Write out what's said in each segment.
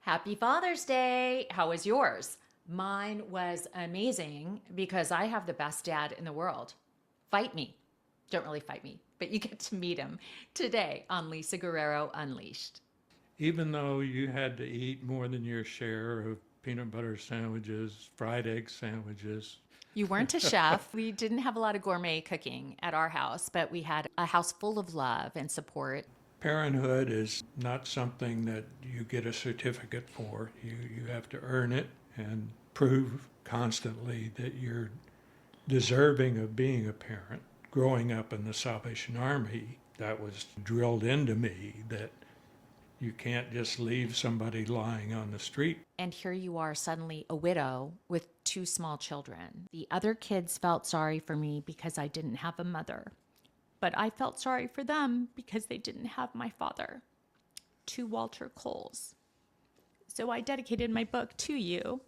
Happy Father's Day. How was yours? Mine was amazing because I have the best dad in the world. Fight me. Don't really fight me, but you get to meet him today on Lisa Guerrero Unleashed. Even though you had to eat more than your share of peanut butter sandwiches, fried egg sandwiches. You weren't a chef. We didn't have a lot of gourmet cooking at our house, but we had a house full of love and support. Parenthood is not something that you get a certificate for. You have to earn it and prove constantly that you're deserving of being a parent. Growing up in the Salvation Army, that was drilled into me that you can't just leave somebody lying on the street. And here you are, suddenly a widow with two small children. The other kids felt sorry for me because I didn't have a mother. But I felt sorry for them because they didn't have my father. To Walter Coles. So I dedicated my book to you.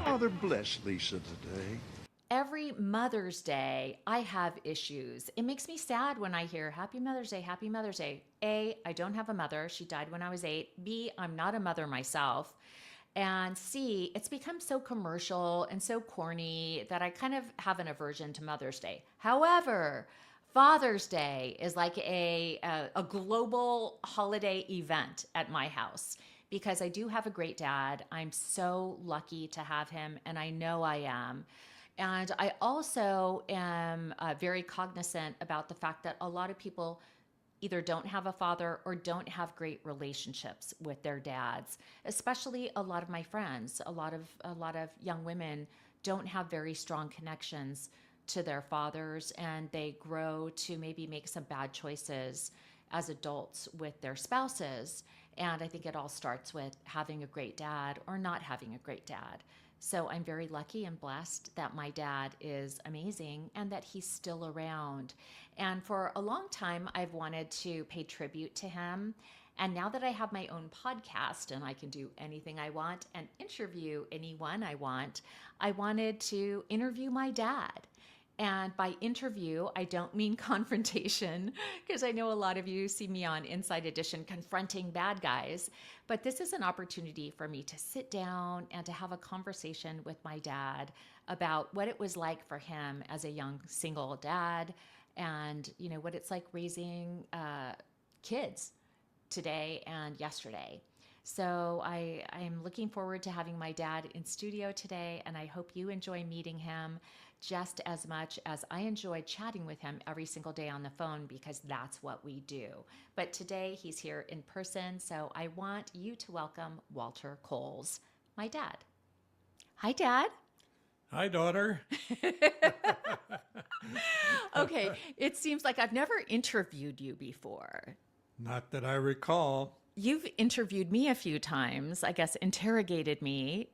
Father bless Lisa today. Every Mother's Day, I have issues. It makes me sad when I hear Happy Mother's Day, Happy Mother's Day. A, I don't have a mother. She died when I was 8. B, I'm not a mother myself. And C, it's become so commercial and so corny that I kind of have an aversion to Mother's Day. However, Father's Day is like a global holiday event at my house because I do have a great dad. I'm so lucky to have him, and I know I am. And I also am very cognizant about the fact that a lot of people either don't have a father or don't have great relationships with their dads. Especially a lot of my friends, a lot of young women don't have very strong connections to their fathers, and they grow to maybe make some bad choices as adults with their spouses. And I think it all starts with having a great dad or not having a great dad. So I'm very lucky and blessed that my dad is amazing and that he's still around. And for a long time, I've wanted to pay tribute to him. And now that I have my own podcast and I can do anything I want and interview anyone I want, I wanted to interview my dad. And by interview, I don't mean confrontation, because I know a lot of you see me on Inside Edition confronting bad guys. But this is an opportunity for me to sit down and to have a conversation with my dad about what it was like for him as a young single dad, and what it's like raising kids today and yesterday. So I'm looking forward to having my dad in studio today, and I hope you enjoy meeting him just as much as I enjoy chatting with him every single day on the phone, because that's what we do. But today he's here in person, so I want you to welcome Walter Coles, my dad. Hi, Dad. Hi, daughter. Okay, it seems like I've never interviewed you before. Not that I recall. You've interviewed me a few times, I guess interrogated me.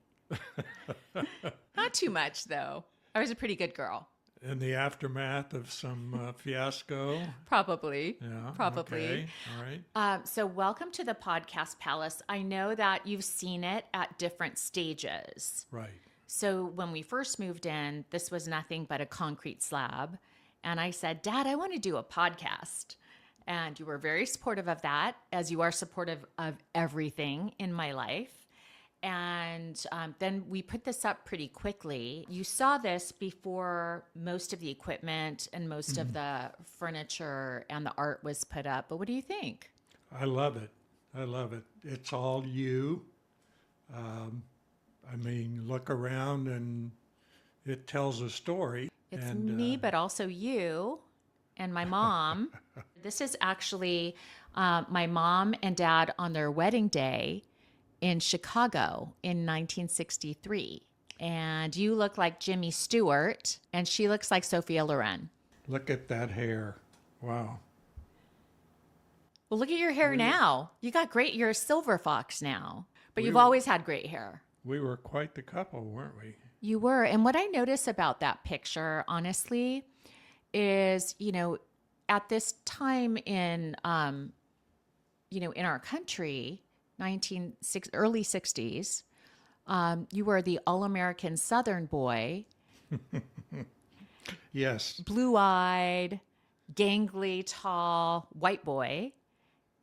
Not too much, though. I was a pretty good girl. In the aftermath of some fiasco? Probably. Yeah. Probably. Okay. All right. So welcome to the Podcast Palace. I know that you've seen it at different stages. Right. So when we first moved in, this was nothing but a concrete slab. And I said, Dad, I want to do a podcast. And you were very supportive of that, as you are supportive of everything in my life. And then we put this up pretty quickly. You saw this before most of the equipment and most of the furniture and the art was put up. But what do you think? I love it. I love it. It's all you. I mean, look around and it tells a story. It's me, but also you and my mom. This is actually my mom and dad on their wedding day in Chicago in 1963. And you look like Jimmy Stewart, and she looks like Sophia Loren. Look at that hair. Wow. Well, look at your hair now. You got great, you're a silver fox now, but you've always had great hair. We were quite the couple, weren't we? You were. And what I notice about that picture, honestly, is, at this time in, in our country, early 60s, You were the All-American Southern boy, Yes. blue-eyed, gangly, tall, white boy.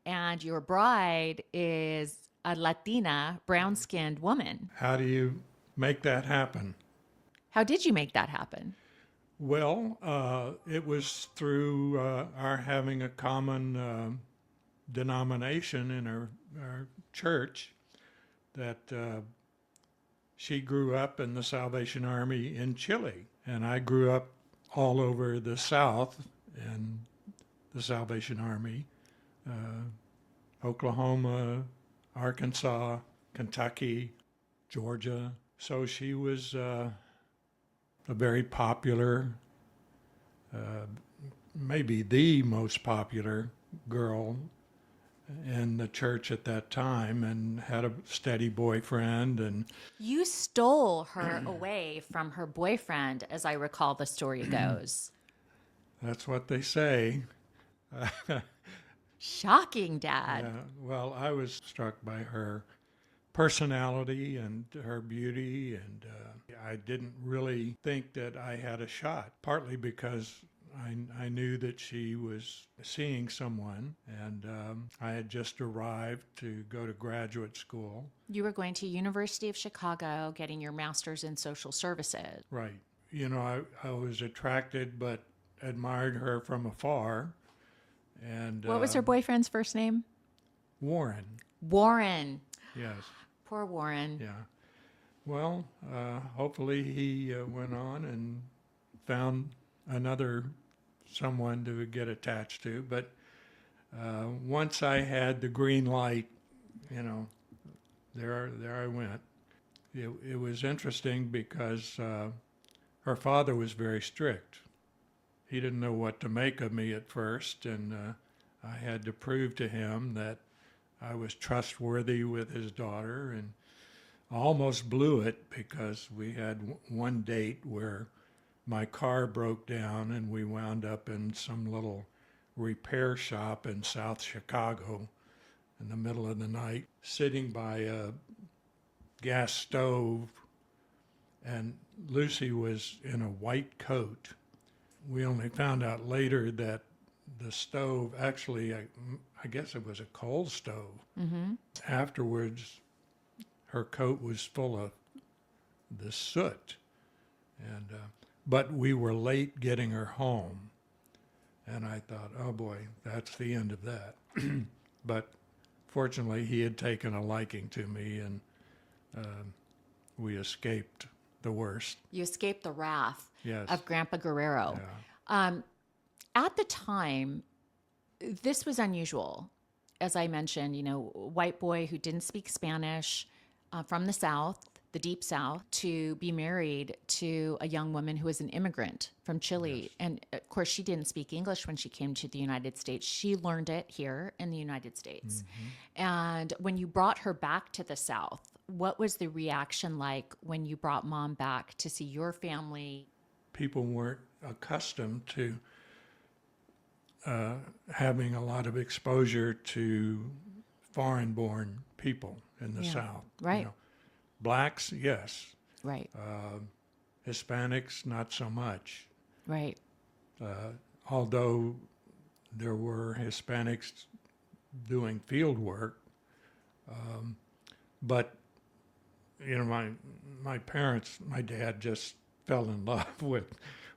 And your bride is a Latina, brown-skinned woman. How do you make that happen? How did you make that happen? Well, it was through our having a common denomination in our church that she grew up in the Salvation Army in Chile, and I grew up all over the South in the Salvation Army, Oklahoma, Arkansas, Kentucky, Georgia. So she was a very popular, maybe the most popular girl in the church at that time, and had a steady boyfriend. And You stole her away from her boyfriend, as I recall the story goes. that's what they say. Shocking, Dad. Yeah, well, I was struck by her personality and her beauty, and I didn't really think that I had a shot, partly because I knew that she was seeing someone, and I had just arrived to go to graduate school. You were going to University of Chicago, getting your master's in social services. Right. You know, I was attracted but admired her from afar. And What was her boyfriend's first name? Warren, Warren. yes. Poor Warren. Yeah. Well, hopefully he went on and found another someone to get attached to. But once I had the green light, you know, there I went. It was interesting because her father was very strict. He didn't know what to make of me at first, and I had to prove to him that I was trustworthy with his daughter, and I almost blew it because we had one date where my car broke down and we wound up in some little repair shop in South Chicago in the middle of the night, sitting by a gas stove, and Lucy was in a white coat. We only found out later that the stove, actually, I guess it was a coal stove. Mm-hmm. Afterwards, her coat was full of the soot. And but we were late getting her home. And I thought, oh boy, that's the end of that. But fortunately, he had taken a liking to me, and we escaped the worst. You escaped the wrath Yes. of Grandpa Guerrero. Yeah. At the time, this was unusual. As I mentioned, you know, white boy who didn't speak Spanish, from the South, the deep South, to be married to a young woman who was an immigrant from Chile. Yes. And of course, she didn't speak English when she came to the United States. She learned it here in the United States. And when you brought her back to the South, what was the reaction like when you brought Mom back to see your family? People weren't accustomed to having a lot of exposure to foreign-born people in the Yeah, South. right. Blacks, yes. Right, Hispanics, not so much. right. Although there were Hispanics doing field work, but you know, my parents, my dad just fell in love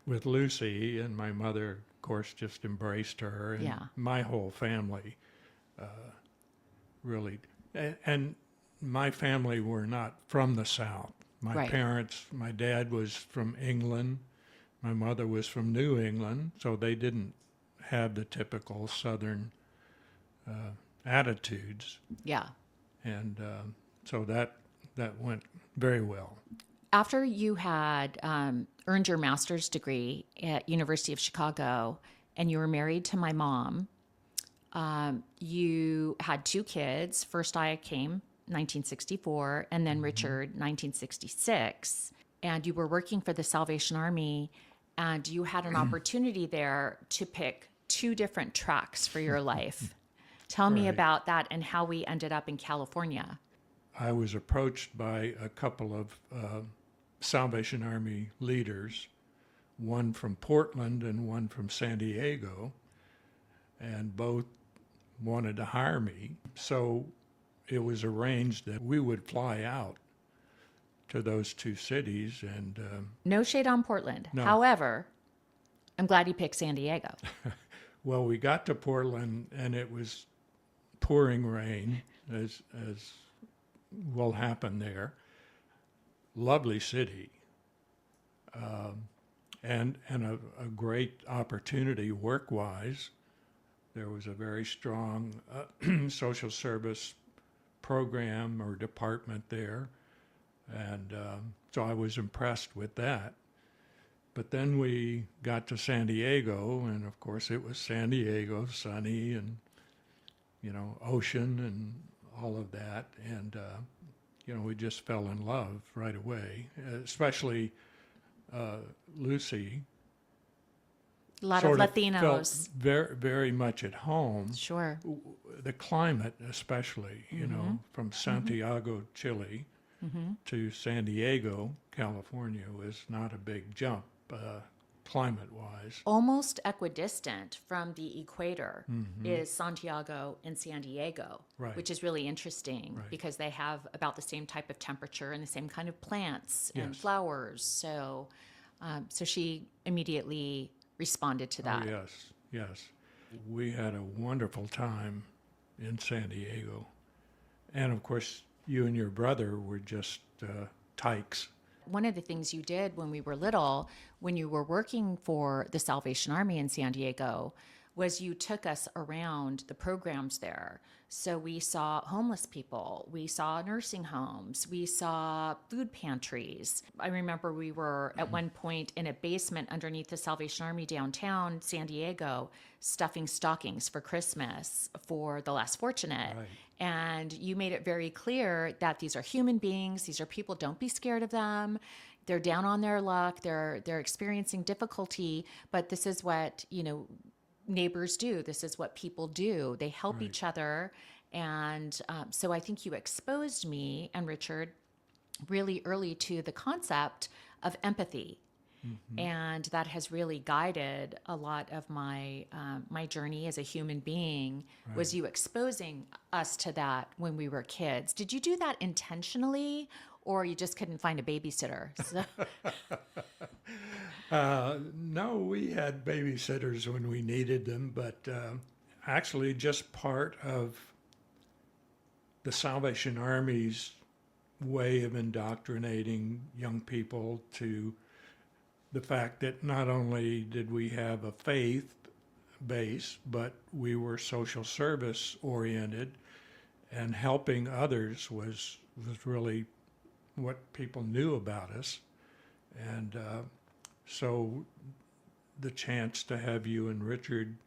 with Lucy, and my mother, of course, just embraced her, and Yeah. my whole family really, and my family were not from the South. My Right. parents, my dad was from England, my mother was from New England, so they didn't have the typical Southern attitudes, Yeah. and so that went very well. After you had earned your master's degree at University of Chicago and you were married to my mom, you had two kids. First I came 1964 and then Richard 1966. And you were working for the Salvation Army, and you had an opportunity there to pick two different tracks for your life. Tell me Right. about that and how we ended up in California. I was approached by a couple of Salvation Army leaders, one from Portland and one from San Diego, and both wanted to hire me. So it was arranged that we would fly out to those two cities. And No shade on Portland. No. However, I'm glad you picked San Diego. well, we got to Portland and it was pouring rain, as will happen there. Lovely city, and a great opportunity work-wise. There was a very strong social service program or department there, and so I was impressed with that. But then we got to San Diego, and of course it was San Diego, sunny and, ocean and all of that. And, we just fell in love right away, especially Lucy. A lot of Sort felt Latinos. very, very much at home. Sure. The climate, especially, from Santiago, Chile, to San Diego, California, was not a big jump climate-wise. Almost equidistant from the equator is Santiago and San Diego, Right. which is really interesting Right. because they have about the same type of temperature and the same kind of plants and Yes. flowers. So, so she immediately responded to that. Oh, yes. We had a wonderful time in San Diego. And of course, you and your brother were just tykes. One of the things you did when we were little, when you were working for the Salvation Army in San Diego, was you took us around the programs there. So we saw homeless people, we saw nursing homes, we saw food pantries. I remember we were at one point in a basement underneath the Salvation Army downtown San Diego, stuffing stockings for Christmas for the less fortunate. Right. And you made it very clear that these are human beings, these are people, don't be scared of them. They're down on their luck, they're experiencing difficulty, but this is what, neighbors do. This is what people do. They help Right. each other. And so I think you exposed me and Richard really early to the concept of empathy. And that has really guided a lot of my my journey as a human being, was you exposing us to that when we were kids. Did you do that intentionally, or you just couldn't find a babysitter? So, No, we had babysitters when we needed them, but actually just part of the Salvation Army's way of indoctrinating young people to the fact that not only did we have a faith base, but we were social service oriented, and helping others was really what people knew about us. And so the chance to have you and Richard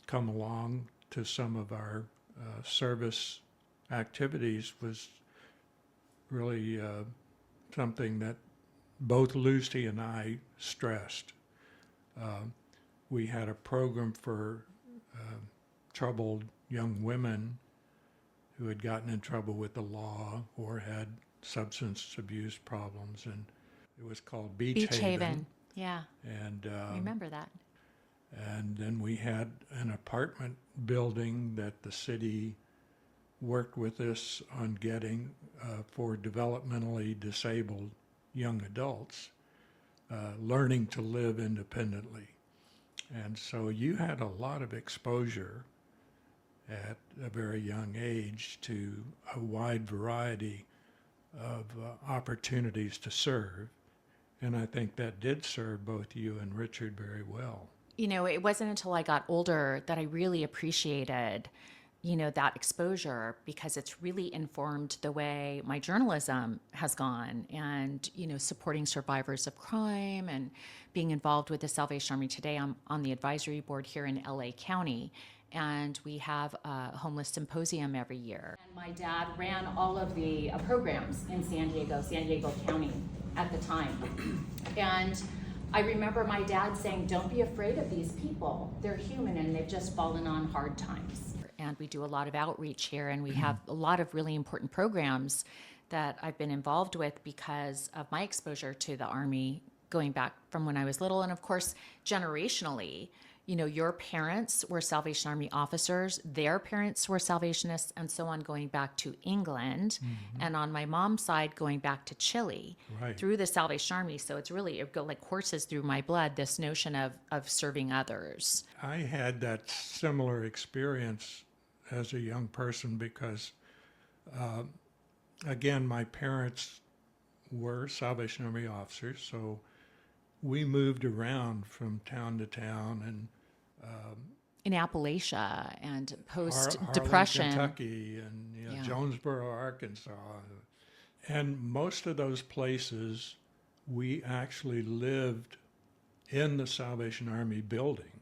come along to some of our service activities was really something that both Lucy and I stressed. We had a program for troubled young women who had gotten in trouble with the law or had substance abuse problems, and it was called Beach Haven. Yeah, And I remember that. and then we had an apartment building that the city worked with us on getting for developmentally disabled young adults, learning to live independently. And so you had a lot of exposure at a very young age to a wide variety of opportunities to serve. And I think that did serve both you and Richard very well. It wasn't until I got older that I really appreciated, that exposure, because it's really informed the way my journalism has gone, and, supporting survivors of crime and being involved with the Salvation Army. Today, I'm on the advisory board here in LA County, and we have a homeless symposium every year. And my dad ran all of the programs in San Diego County at the time. And I remember my dad saying, don't be afraid of these people. They're human and they've just fallen on hard times. and we do a lot of outreach here, and we have a lot of really important programs that I've been involved with because of my exposure to the Army going back from when I was little. And of course, generationally, you know, your parents were Salvation Army officers, their parents were Salvationists, and so on, going back to England. And on my mom's side, going back to Chile Right. through the Salvation Army. So it's really, it go like courses through my blood, this notion of serving others. I had that similar experience as a young person because, again, my parents were Salvation Army officers, so we moved around from town to town, and In Appalachia and Harlan, post-Depression. Kentucky, and Yeah. Jonesboro, Arkansas, and most of those places we actually lived in the Salvation Army building.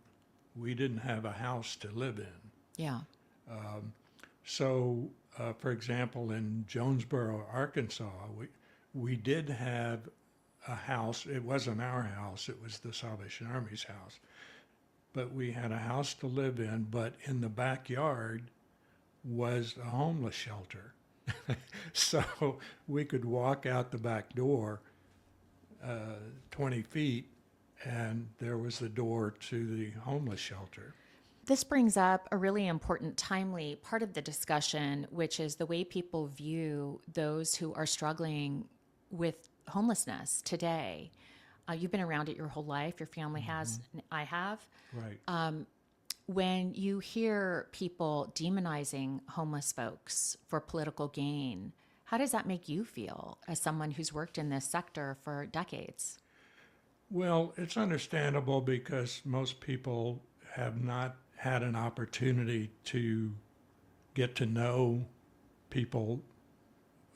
We didn't have a house to live in. Yeah. So, for example, in Jonesboro, Arkansas, we did have a house. It wasn't our house, it was the Salvation Army's house. But we had a house to live in, but in the backyard was a homeless shelter. So we could walk out the back door 20 feet, and there was the door to the homeless shelter. This brings up a really important, timely part of the discussion, which is the way people view those who are struggling with homelessness today. You've been around it your whole life. Your family has. I have. Right. When you hear people demonizing homeless folks for political gain, how does that make you feel as someone who's worked in this sector for decades? Well, it's understandable because most people have not had an opportunity to get to know people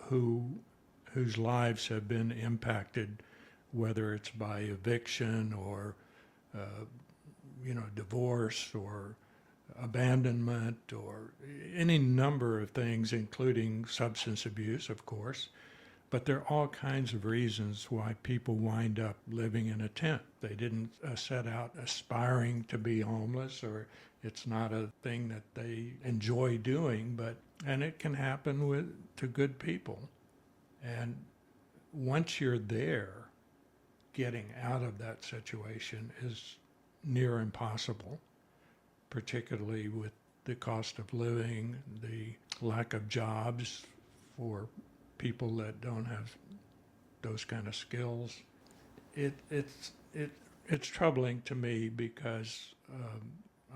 whose lives have been impacted, whether it's by eviction or divorce or abandonment or any number of things, including substance abuse, of course. But there are all kinds of reasons why people wind up living in a tent. They didn't set out aspiring to be homeless, or it's not a thing that they enjoy doing, and it can happen to good people. And once you're there, getting out of that situation is near impossible, particularly with the cost of living, the lack of jobs for people that don't have those kind of skills. It's troubling to me because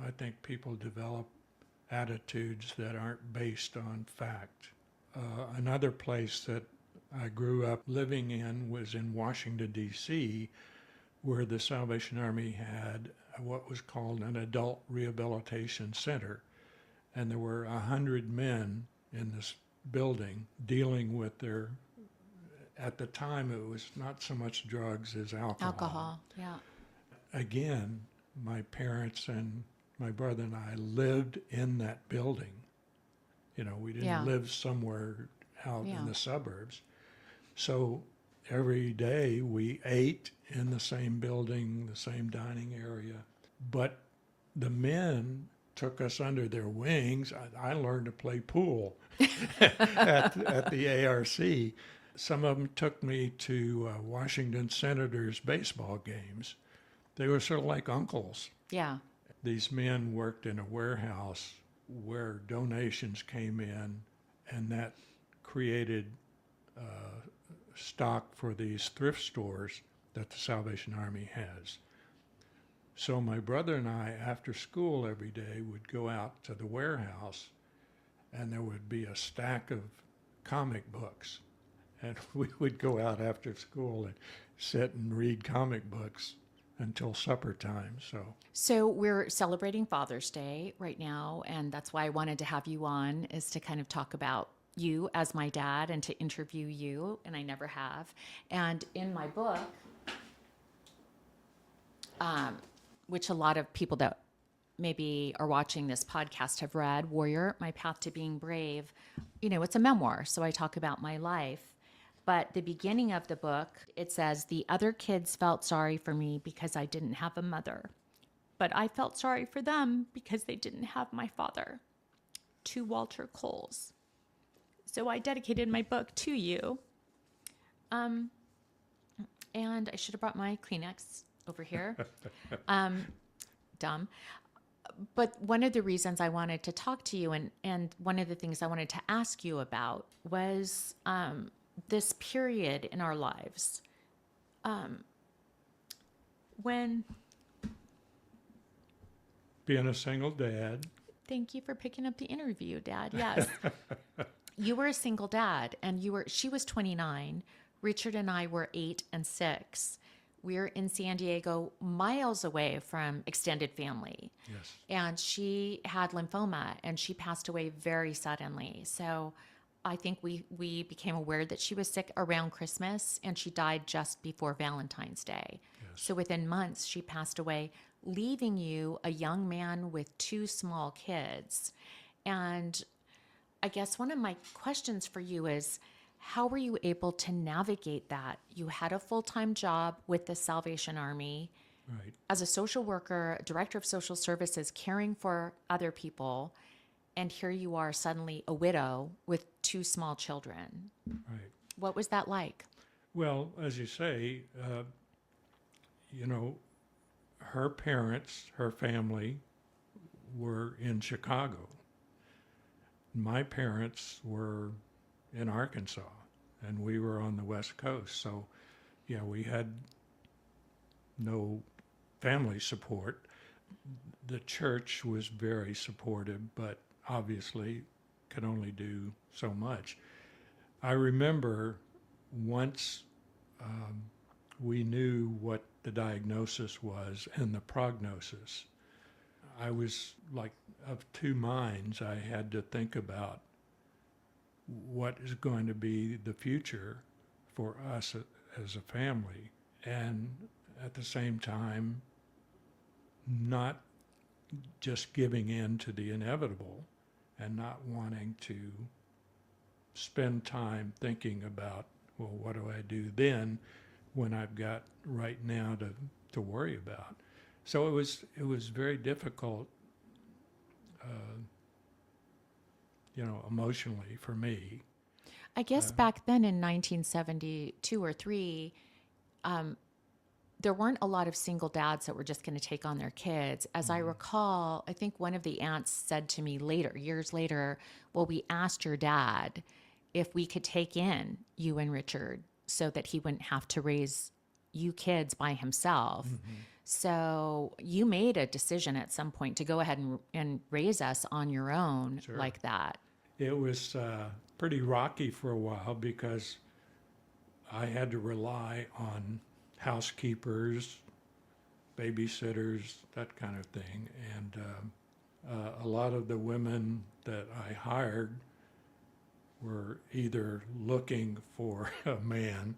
I think people develop attitudes that aren't based on fact. Another place that I grew up living in was in Washington, D.C., where the Salvation Army had what was called an adult rehabilitation center. And there were 100 men in this building dealing with at the time, it was not so much drugs as alcohol. Alcohol, yeah. Again, my parents and my brother and I lived in that building. We didn't live somewhere out in the suburbs. So every day we ate in the same building, the same dining area. But the men took us under their wings. I learned to play pool at the ARC. Some of them took me to Washington Senators baseball games. They were sort of like uncles. Yeah. These men worked in a warehouse where donations came in, and that created stock for these thrift stores that the Salvation Army has. So my brother and I, after school every day, would go out to the warehouse, and there would be a stack of comic books. And we would go out after school and sit and read comic books until supper time. So we're celebrating Father's Day right now, and that's why I wanted to have you on, is to kind of talk about you as my dad and to interview you, and I never have. And in my book, which a lot of people that maybe are watching this podcast have read, Warrior, My Path to Being Brave, it's a memoir, so I talk about my life. But the beginning of the book, it says, the other kids felt sorry for me because I didn't have a mother, but I felt sorry for them because they didn't have my father. to Walter Coles. So I dedicated my book to you. And I should have brought my Kleenex over here. Dumb. But one of the reasons I wanted to talk to you and one of the things I wanted to ask you about was this period in our lives when... Being a single dad. Thank you for picking up the interview, Dad. Yes. You were a single dad, and she was 29. Richard and I were 8 and 6. We're in San Diego, miles away from extended family. Yes. And she had lymphoma, and she passed away very suddenly. So I think we became aware that she was sick around Christmas, and she died just before Valentine's Day. Yes. So within months, she passed away, leaving you a young man with 2 small kids. And I guess one of my questions for you is, how were you able to navigate that? You had a full-time job with the Salvation Army Right. as a social worker, director of social services, caring for other people. And here you are suddenly a widow with 2 small children. Right. What was that like? Well, as you say, her parents, her family were in Chicago. My parents were in Arkansas, and we were on the West Coast. So, yeah, we had no family support. The church was very supportive, but obviously could only do so much. I remember once we knew what the diagnosis was and the prognosis, I was like of 2 minds. I had to think about what is going to be the future for us as a family, and at the same time not just giving in to the inevitable and not wanting to spend time thinking about, well, what do I do then when I've got right now to worry about. So it was very difficult, emotionally for me. I guess back then in 1972 or 3, there weren't a lot of single dads that were just going to take on their kids. As I recall, I think one of the aunts said to me years later, well, we asked your dad if we could take in you and Richard so that he wouldn't have to raise you kids by himself. So you made a decision at some point to go ahead and raise us on your own. Sure. Like that. It was pretty rocky for a while because I had to rely on housekeepers, babysitters, that kind of thing. And a lot of the women that I hired were either looking for a man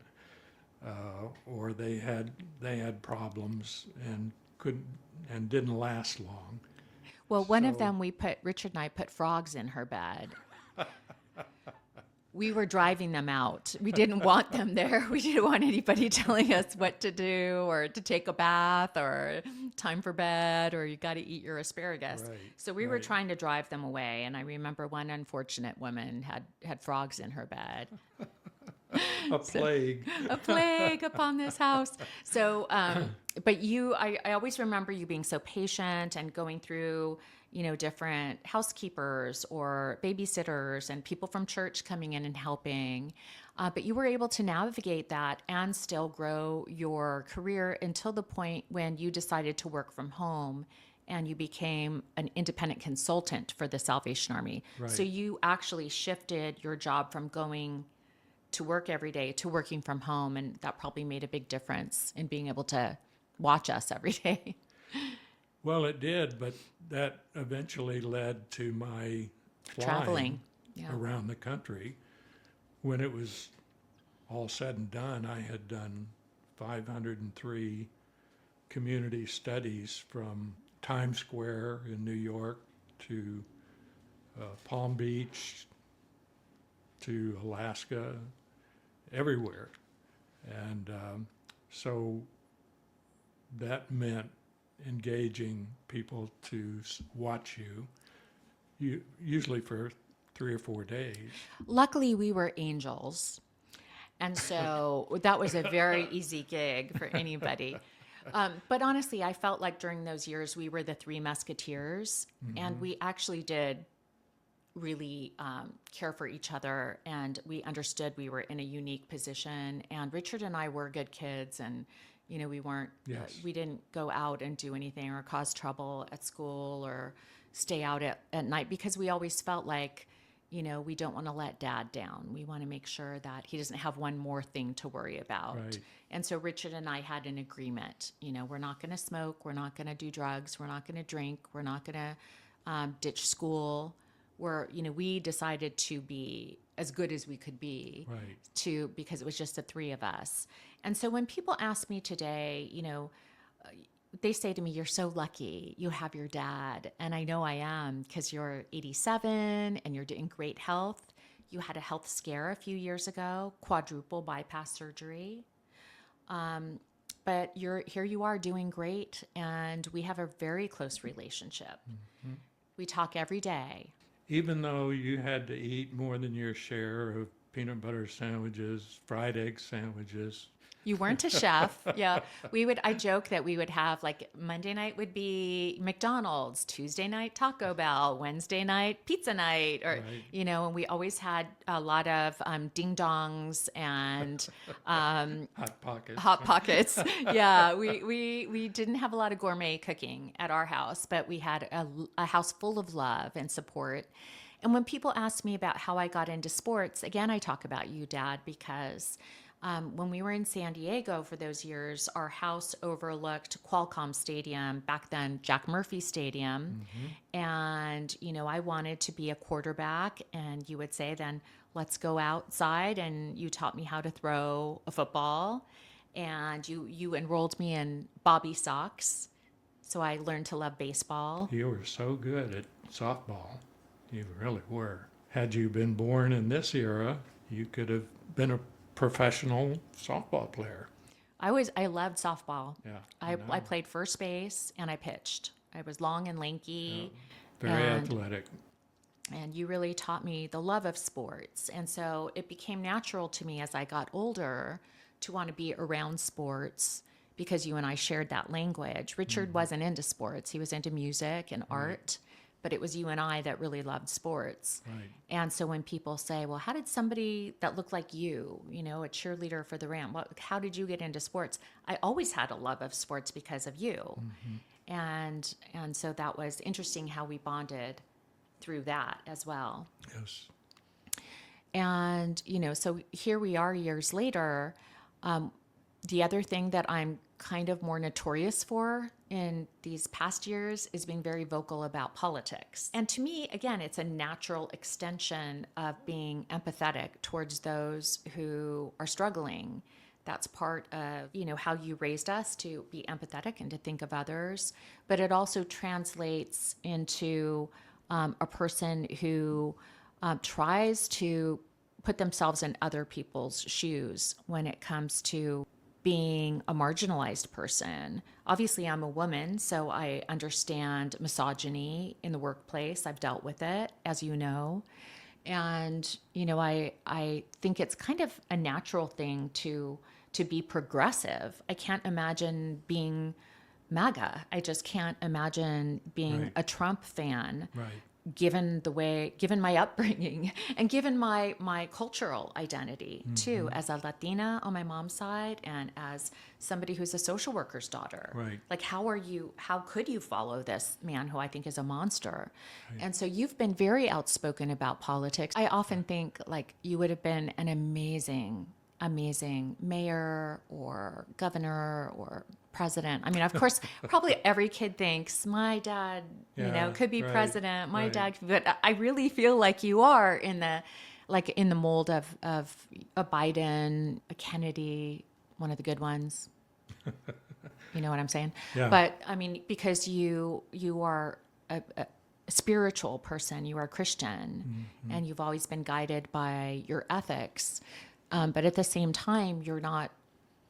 or they had problems and didn't last long. Well, one of them Richard and I put frogs in her bed. We were driving them out. We didn't want them there. We didn't want anybody telling us what to do or to take a bath or time for bed or you got to eat your asparagus. Right, So we were right. trying to drive them away. And I remember one unfortunate woman had frogs in her bed. A plague. A plague upon this house. So, but I always remember you being so patient and going through, different housekeepers or babysitters and people from church coming in and helping. But you were able to navigate that and still grow your career until the point when you decided to work from home and you became an independent consultant for the Salvation Army. Right. So you actually shifted your job from going to work every day to working from home, and that probably made a big difference in being able to watch us every day. Well, it did, but that eventually led to my Traveling. flying around the country. When it was all said and done, I had done 503 community studies from Times Square in New York to Palm Beach to Alaska, everywhere. And so that meant engaging people to watch you usually for 3 or 4 days. Luckily, we were angels. And so that was a very easy gig for anybody. But honestly, I felt like during those years, we were the three musketeers, and we actually did really care for each other, and we understood we were in a unique position. And Richard and I were good kids, and we weren't, Yes. we didn't go out and do anything or cause trouble at school or stay out at night, because we always felt like, we don't want to let dad down. We want to make sure that he doesn't have one more thing to worry about. Right. And so Richard and I had an agreement, we're not going to smoke. We're not going to do drugs. We're not going to drink. We're not going to ditch school. We decided to be as good as we could be, Right. because it was just the three of us. And so when people ask me today, they say to me, "You're so lucky you have your dad." And I know I am, because you're 87 and you're in great health. You had a health scare a few years ago, quadruple bypass surgery. But here you are doing great, and we have a very close relationship. We talk every day. Even though you had to eat more than your share of peanut butter sandwiches, fried egg sandwiches. You weren't a chef. Yeah. I joke that we would have, like, Monday night would be McDonald's, Tuesday night Taco Bell, Wednesday night pizza night, or, Right. and we always had a lot of ding dongs and Hot Pockets. Hot Pockets. Yeah. We didn't have a lot of gourmet cooking at our house, but we had a house full of love and support. And when people ask me about how I got into sports, again, I talk about you, Dad, because when we were in San Diego for those years, our house overlooked Qualcomm Stadium, back then Jack Murphy Stadium. And, I wanted to be a quarterback. And you would say, then let's go outside. And you taught me how to throw a football. And you enrolled me in Bobby Sox. So I learned to love baseball. You were so good at softball. You really were. Had you been born in this era, you could have been a professional softball player. I loved softball. Yeah. I played first base and I pitched. I was long and lanky. Very and, athletic. And you really taught me the love of sports. And so it became natural to me as I got older to want to be around sports, because you and I shared that language. Richard wasn't into sports. He was into music and art. But it was you and I that really loved sports. Right. And so when people say, well, how did somebody that looked like you, a cheerleader for the Ram, how did you get into sports? I always had a love of sports because of you. And so that was interesting how we bonded through that as well. Yes. And, so here we are years later. The other thing that I'm kind of more notorious for in these past years is being very vocal about politics. And to me, again, it's a natural extension of being empathetic towards those who are struggling. That's part of, how you raised us to be empathetic and to think of others. But it also translates into a person who tries to put themselves in other people's shoes when it comes to being a marginalized person. Obviously, I'm a woman, so I understand misogyny in the workplace. I've dealt with it, as you know. And, I think it's kind of a natural thing to be progressive. I can't imagine being MAGA. I just can't imagine being a Trump fan. Right. Given my upbringing and given my cultural identity too, as a Latina on my mom's side and as somebody who's a social worker's daughter. Right. Like, how could you follow this man who I think is a monster? Right. And so you've been very outspoken about politics. I often think, like, you would have been an amazing mayor or governor or president. I mean, of course, probably every kid thinks my dad, could be president. My dad, but I really feel like you are in the mold of a Biden, a Kennedy, one of the good ones. You know what I'm saying? Yeah. But I mean, because you are a spiritual person, you are a Christian, and you've always been guided by your ethics. But at the same time,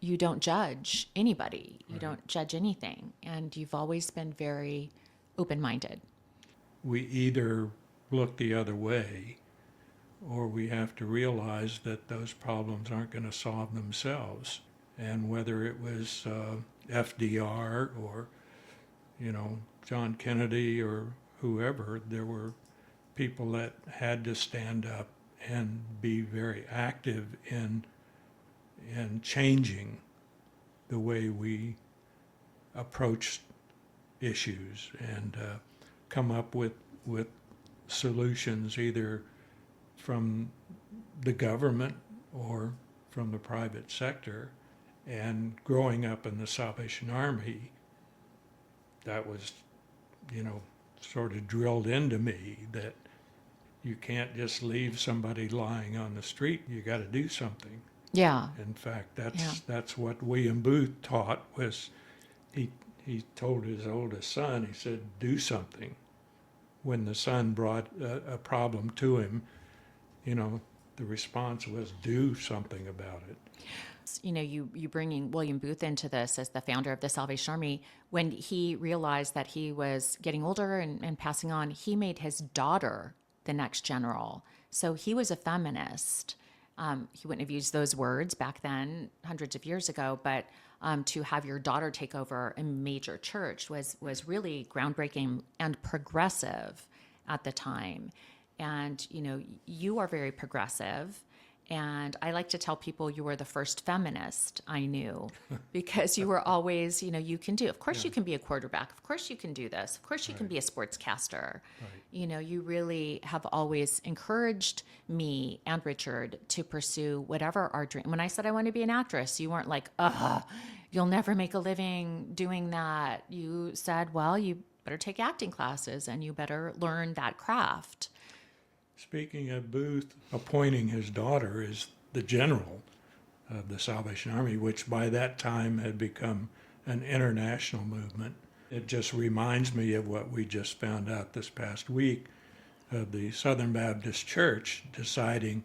you don't judge anybody. You don't judge anything. And you've always been very open-minded. We either look the other way, or we have to realize that those problems aren't going to solve themselves. And whether it was FDR or, John Kennedy or whoever, there were people that had to stand up and be very active in changing the way we approach issues and come up with solutions either from the government or from the private sector. And growing up in the Salvation Army, that was, sort of drilled into me that you can't just leave somebody lying on the street. You got to do something. Yeah. In fact, that's what William Booth taught. Was he told his oldest son, he said, do something. When the son brought a problem to him, the response was, do something about it. You bringing William Booth into this as the founder of the Salvation Army, when he realized that he was getting older and passing on, he made his daughter the next general. So he was a feminist. He wouldn't have used those words back then, hundreds of years ago, but to have your daughter take over a major church was really groundbreaking and progressive at the time. And, you are very progressive. And I like to tell people you were the first feminist I knew, because you were always, you can do. Of course, you can be a quarterback. Of course, you can do this. Of course, you can be a sportscaster. Right. You really have always encouraged me and Richard to pursue whatever our dream. When I said I want to be an actress, you weren't like, you'll never make a living doing that. You said, well, you better take acting classes and you better learn that craft. Speaking of Booth appointing his daughter as the general of the Salvation Army, which by that time had become an international movement, it just reminds me of what we just found out this past week of the Southern Baptist Church deciding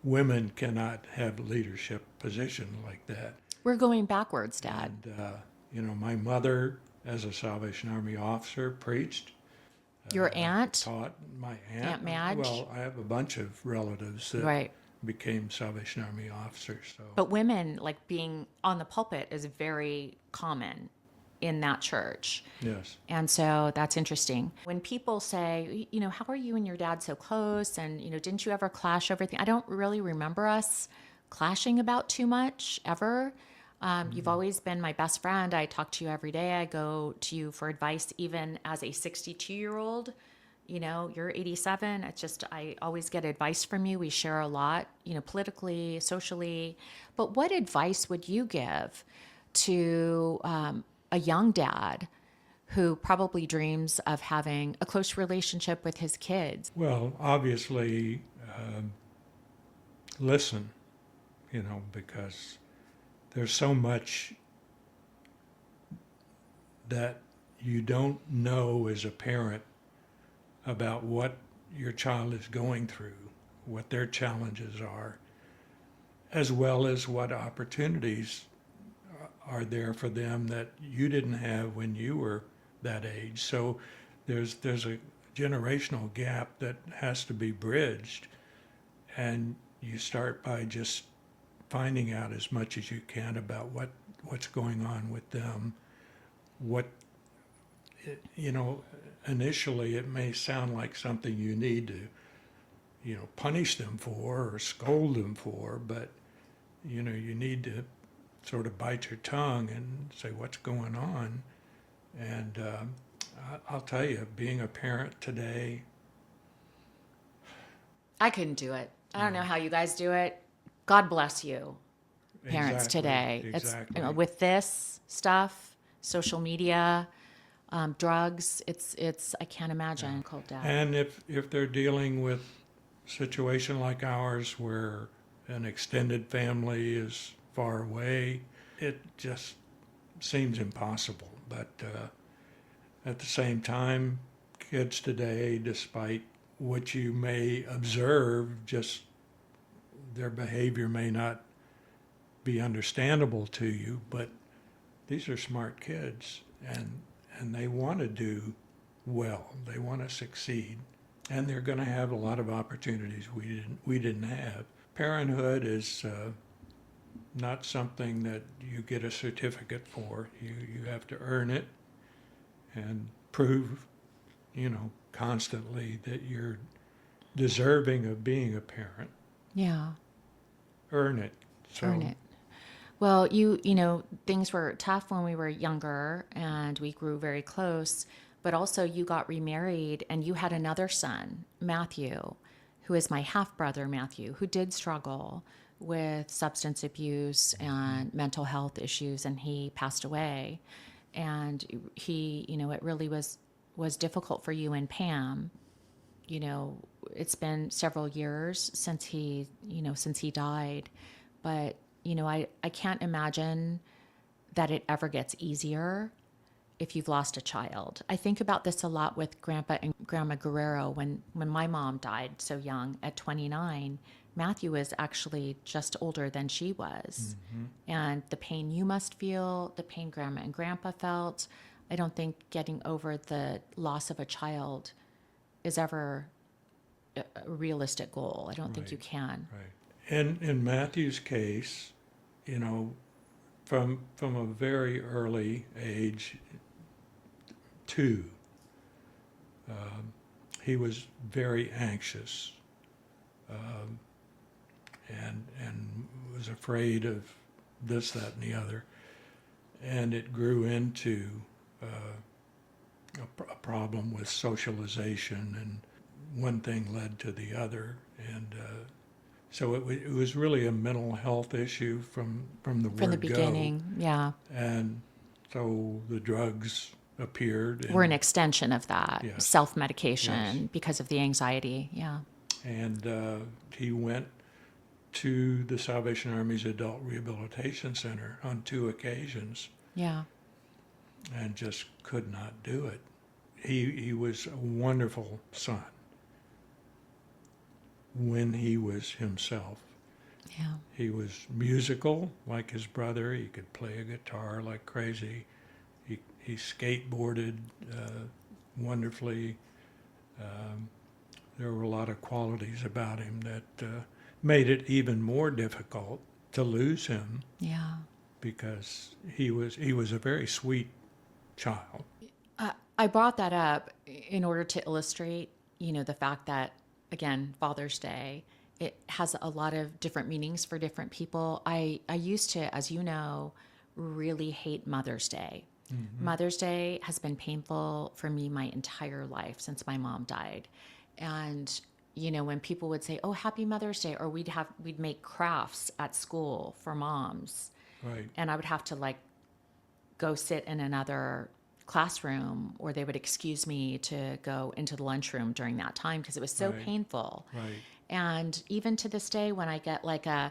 women cannot have leadership position like that. We're going backwards, Dad. And, my mother, as a Salvation Army officer, preached. Your aunt? Taught my aunt. Aunt Madge? Well, I have a bunch of relatives that became Salvation Army officers. So. But women, like being on the pulpit, is very common in that church. Yes. And so that's interesting. When people say, how are you and your dad so close? And, didn't you ever clash over things? I don't really remember us clashing about too much ever. You've always been my best friend. I talk to you every day. I go to you for advice, even as a 62-year-old. You're 87. It's just, I always get advice from you. We share a lot, politically, socially. But what advice would you give to a young dad who probably dreams of having a close relationship with his kids? Well, obviously, listen, because there's so much that you don't know as a parent about what your child is going through, what their challenges are, as well as what opportunities are there for them that you didn't have when you were that age. So there's a generational gap that has to be bridged, and you start by just finding out as much as you can about what's going on with them. Initially it may sound like something you need to, punish them for or scold them for, but, you need to sort of bite your tongue and say what's going on. And I'll tell you, being a parent today, I couldn't do it. I don't know how you guys do it. God bless you, parents today. Exactly. It's with this stuff, social media, drugs. It's I can't imagine. Cold death. And if they're dealing with a situation like ours where an extended family is far away, it just seems impossible. But at the same time, kids today, despite what you may observe, just their behavior may not be understandable to you, but these are smart kids, and they want to do well. They want to succeed. and they're going to have a lot of opportunities we didn't have. Parenthood is not something that you get a certificate for. You have to earn it and prove, constantly that you're deserving of being a parent. Yeah. Earn it. So, Earn it. Well, things were tough when we were younger and we grew very close, but also you got remarried and you had another son, Matthew, who is my half brother, Matthew, who did struggle with substance abuse and mental health issues, and he passed away. And it really was difficult for you and Pam. It's been several years since he died, but I can't imagine that it ever gets easier if you've lost a child. I think about this a lot with Grandpa and Grandma Guerrero. When my mom died so young at 29, Matthew was actually just older than she was. And the pain you must feel, the pain Grandma and Grandpa felt, I don't think getting over the loss of a child is ever a realistic goal. I don't think you can. right. And in Matthew's case, from a very early age, two, he was very anxious, and was afraid of this, that, and the other, and it grew into a problem with socialization, and one thing led to the other, and so it was really a mental health issue from the From the word beginning, yeah. go, and so the drugs appeared. We're an extension of that, Yes. self-medication Yes. because of the anxiety, yeah. And he went to the Salvation Army's Adult Rehabilitation Center on 2 occasions Yeah. and just could not do it. He was a wonderful son when he was himself. Yeah. He was musical like his brother. He could play a guitar like crazy. He skateboarded wonderfully. There were a lot of qualities about him that made it even more difficult to lose him, Yeah. because he was a very sweet child. I brought that up in order to illustrate, the fact that, again, Father's Day, it has a lot of different meanings for different people. I used to, as you know, really hate Mother's Day. Mother's Day has been painful for me my entire life since my mom died. And, when people would say, "Oh, happy Mother's Day," or we'd make crafts at school for moms. Right. And I would have to go sit in another classroom, or they would excuse me to go into the lunchroom during that time because it was so Right. painful. Right. And even to this day, when I get a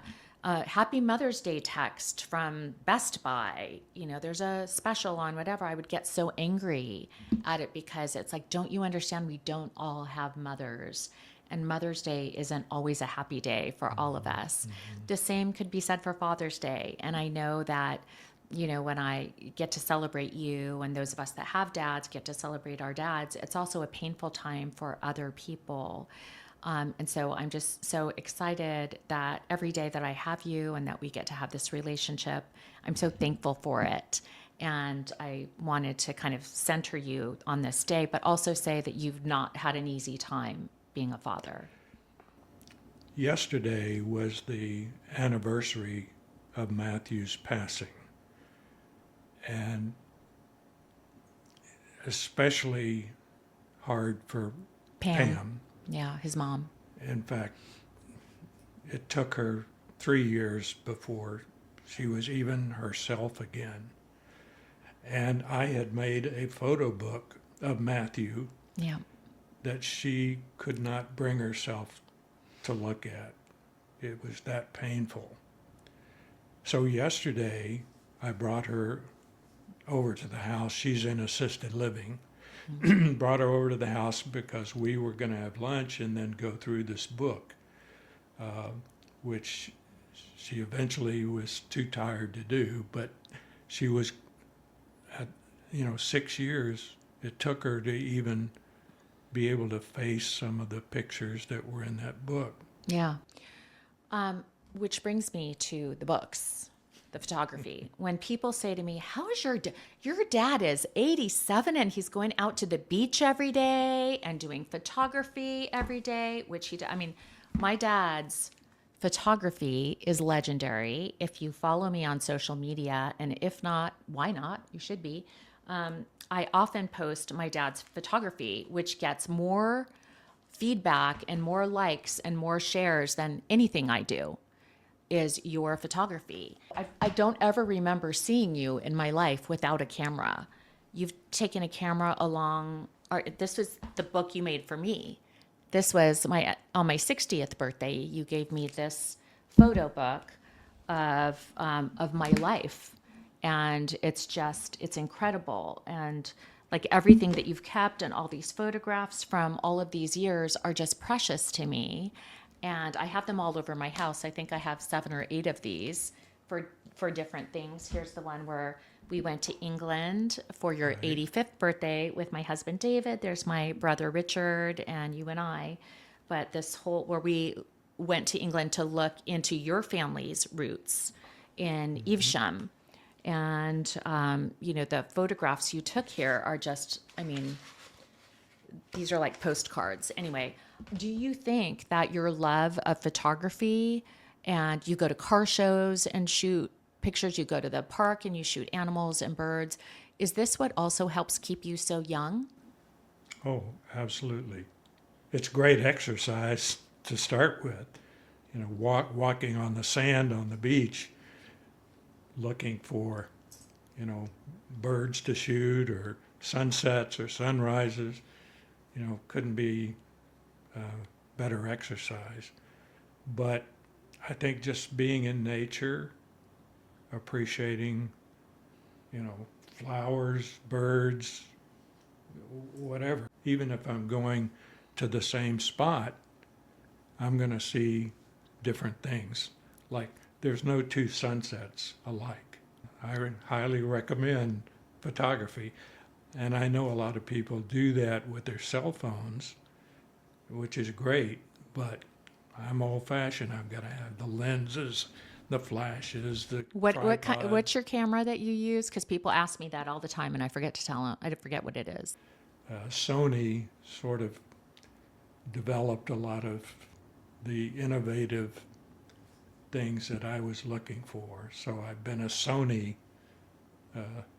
Happy Mother's Day text from Best Buy, there's a special on whatever, I would get so angry at it because it's like, don't you understand? We don't all have mothers. And Mother's Day isn't always a happy day for all of us. The same could be said for Father's Day. And I know that, when I get to celebrate you and those of us that have dads get to celebrate our dads, it's also a painful time for other people. And so I'm just so excited that every day that I have you and that we get to have this relationship, I'm so thankful for it. And I wanted to kind of center you on this day, but also say that you've not had an easy time being a father. Yesterday was the anniversary of Matthew's passing, and especially hard for Pam. Yeah, his mom. In fact, it took her 3 years before she was even herself again. And I had made a photo book of Matthew Yeah. that she could not bring herself to look at. It was that painful. So yesterday, I brought her over to the house. She's in assisted living. Brought her over to the house because we were going to have lunch and then go through this book, which she eventually was too tired to do. But she was, at 6 years, it took her to even be able to face some of the pictures that were in that book. Yeah. Which brings me to the books, the photography. When people say to me, how is your dad is 87 and he's going out to the beach every day and doing photography every day, which I mean, my dad's photography is legendary. If you follow me on social media, and if not, why not? You should be. I often post my dad's photography, which gets more feedback and more likes and more shares than anything I do, is your photography. I don't ever remember seeing you in my life without a camera. You've taken a camera along, or this was the book you made for me. This was on my 60th birthday, you gave me this photo book of my life. And it's incredible. And like everything that you've kept and all these photographs from all of these years are just precious to me. And I have them all over my house. I think I have 7 or 8 of these for different things. Here's the one where we went to England for your 85th birthday with my husband, David. There's my brother, Richard, and you and I. But where we went to England to look into your family's roots in Evesham. And, the photographs you took here are just, I mean, these are like postcards. Anyway, do you think that your love of photography, and you go to car shows and shoot pictures, you go to the park and you shoot animals and birds, is this what also helps keep you so young? Oh, absolutely. It's great exercise to start with. Walking on the sand on the beach, looking for, birds to shoot or sunsets or sunrises, couldn't be better exercise. But I think just being in nature, appreciating, flowers, birds, whatever. Even if I'm going to the same spot, I'm going to see different things. Like there's no 2 sunsets alike. I highly recommend photography. And I know a lot of people do that with their cell phones, which is great, but I'm old-fashioned. I've got to have the lenses, the flashes, the tripod. What's your camera that you use? Because people ask me that all the time, and I forget to tell them. I forget what it is. Sony sort of developed a lot of the innovative things that I was looking for. So I've been a Sony